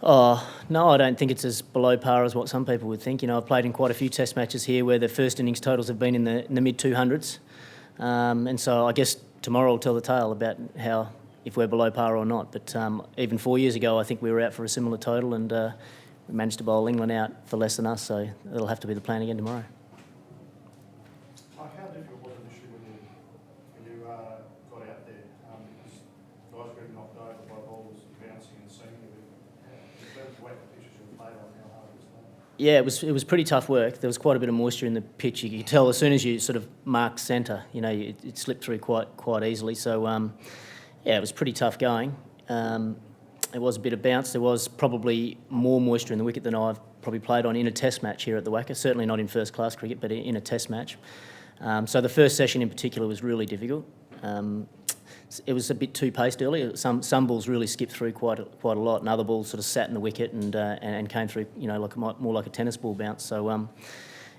Oh, no, I don't think it's as below par as what some people would think. I've played in quite a few test matches here where the first innings totals have been in the mid-200s. And so I guess tomorrow will tell the tale about if we're below par or not. But even 4 years ago, I think we were out for a similar total and we managed to bowl England out for less than us. So that'll have to be the plan again tomorrow. How difficult was it initially when you got out there? Because guys were getting knocked over by bowlers bouncing and seaming a bit. The way the pitches were played on, how hard was that? Yeah, it was pretty tough work. There was quite a bit of moisture in the pitch. You could tell as soon as you sort of marked centre, it slipped through quite easily. So, yeah, it was pretty tough going. There was a bit of bounce. There was probably more moisture in the wicket than I've probably played on in a test match here at the WACA. Certainly not in first class cricket, but in a test match. So the first session in particular was really difficult. It was a bit too paced early. Some balls really skipped through quite a lot, and other balls sort of sat in the wicket and came through, more like a tennis ball bounce. So it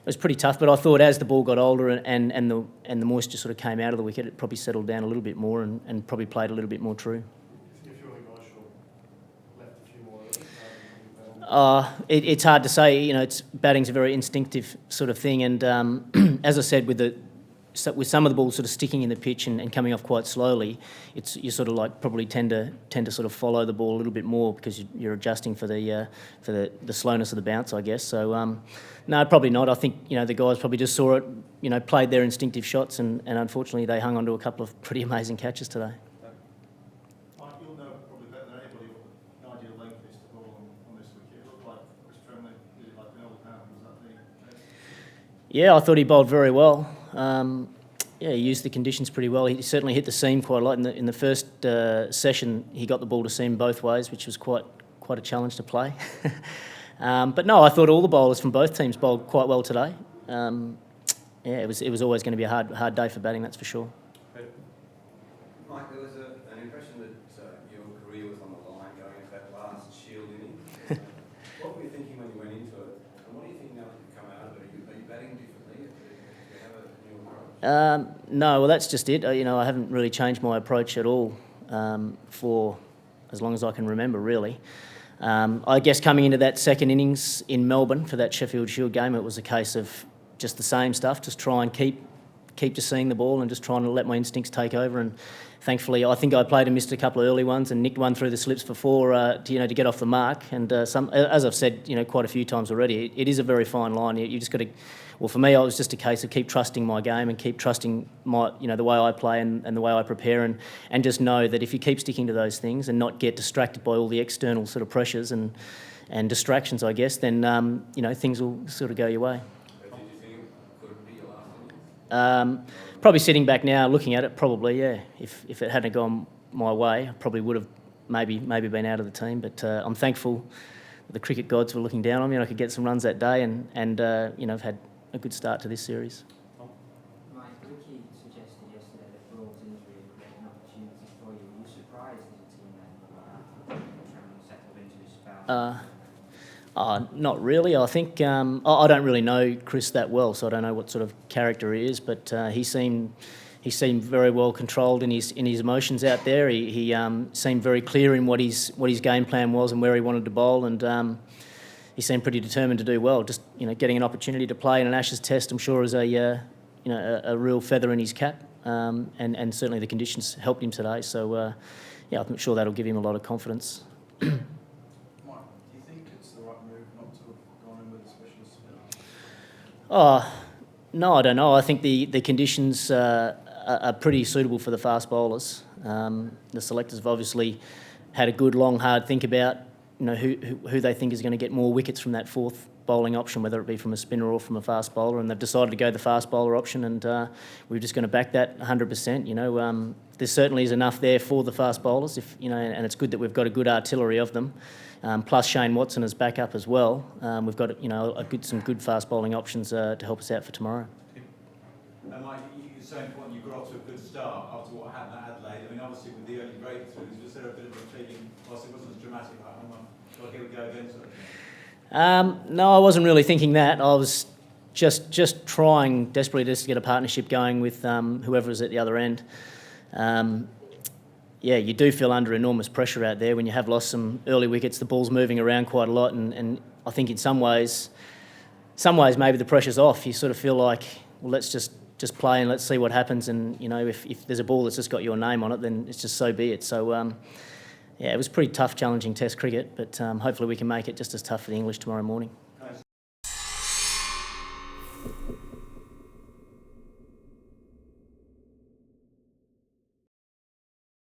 was pretty tough. But I thought as the ball got older and the moisture sort of came out of the wicket, it probably settled down a little bit more and probably played a little bit more true. It's hard to say. Batting's a very instinctive sort of thing, and as I said, with some of the balls sort of sticking in the pitch and coming off quite slowly, you sort of like probably tend to sort of follow the ball a little bit more because you're adjusting for the slowness of the bounce, I guess. So no, probably not. I think the guys probably just saw it, played their instinctive shots, and unfortunately they hung on to a couple of pretty amazing catches today. Mike, you'll know probably better than anybody what the ideal length is to ball on this wicket. It looked like Chris Tremley did it like an old hand. Was that the case? Yeah, I thought he bowled very well. He used the conditions pretty well. He certainly hit the seam quite a lot. In the first session, he got the ball to seam both ways, which was quite a challenge to play. But no, I thought all the bowlers from both teams bowled quite well today. It was always going to be a hard day for batting, that's for sure. Mike, there was an impression that your career was on the line going into that last Shield inning. What were you thinking when you went into it, and what do you think now that you've come out of it? Are you batting differently? Do you have a new approach? No, well, that's just it. I haven't really changed my approach at all for as long as I can remember, really. I guess coming into that second innings in Melbourne for that Sheffield Shield game, it was a case of just the same stuff, just try and keep just seeing the ball and just trying to let my instincts take over. And thankfully, I think I played and missed a couple of early ones and nicked one through the slips for four to get off the mark. And as I've said, quite a few times already, it is a very fine line. You just got to. Well, for me, it was just a case of keep trusting my game and keep trusting my, the way I play and the way I prepare, and just know that if you keep sticking to those things and not get distracted by all the external sort of pressures and distractions, I guess, then things will sort of go your way. Did you think it could be your last innings? Probably sitting back now, looking at it, probably, yeah. If it hadn't gone my way, I probably would have maybe been out of the team. But I'm thankful the cricket gods were looking down on me and I could get some runs that day and I've had a good start to this series. Mike, Ricky suggested yesterday that Broad's injury would create an opportunity for you. Were you surprised as a team then trying to settle into his spell? Not really. I think I don't really know Chris that well, so I don't know what sort of character he is. But he seemed very well controlled in his emotions out there. He seemed very clear in what his game plan was and where he wanted to bowl, and he seemed pretty determined to do well. Just getting an opportunity to play in an Ashes Test, I'm sure, is a real feather in his cap, and certainly the conditions helped him today. So I'm sure that'll give him a lot of confidence. No, I don't know. I think the conditions are pretty suitable for the fast bowlers. The selectors have obviously had a good, long, hard think about who they think is going to get more wickets from that fourth bowling option, whether it be from a spinner or from a fast bowler, and they've decided to go the fast bowler option, and we're just going to back that 100%. There certainly is enough there for the fast bowlers, and it's good that we've got a good artillery of them. Plus Shane Watson as backup as well. We've got some good fast bowling options to help us out for tomorrow. And Mike, you're so important. You got off to a good start after what happened at Adelaide. I mean, obviously with the early breakthroughs, was there a bit of a feeling? Whilst it wasn't as dramatic, like, here we go again. Sort of thing? No, I wasn't really thinking that. I was just trying desperately just to get a partnership going with whoever was at the other end. yeah, you do feel under enormous pressure out there when you have lost some early wickets. The ball's moving around quite a lot, and I think in some ways maybe the pressure's off. You sort of feel like, well, let's just play and let's see what happens. And you know, if there's a ball that's just got your name on it, then it's just so be it. So yeah, it was pretty tough, challenging Test cricket, but hopefully we can make it just as tough for the English tomorrow morning.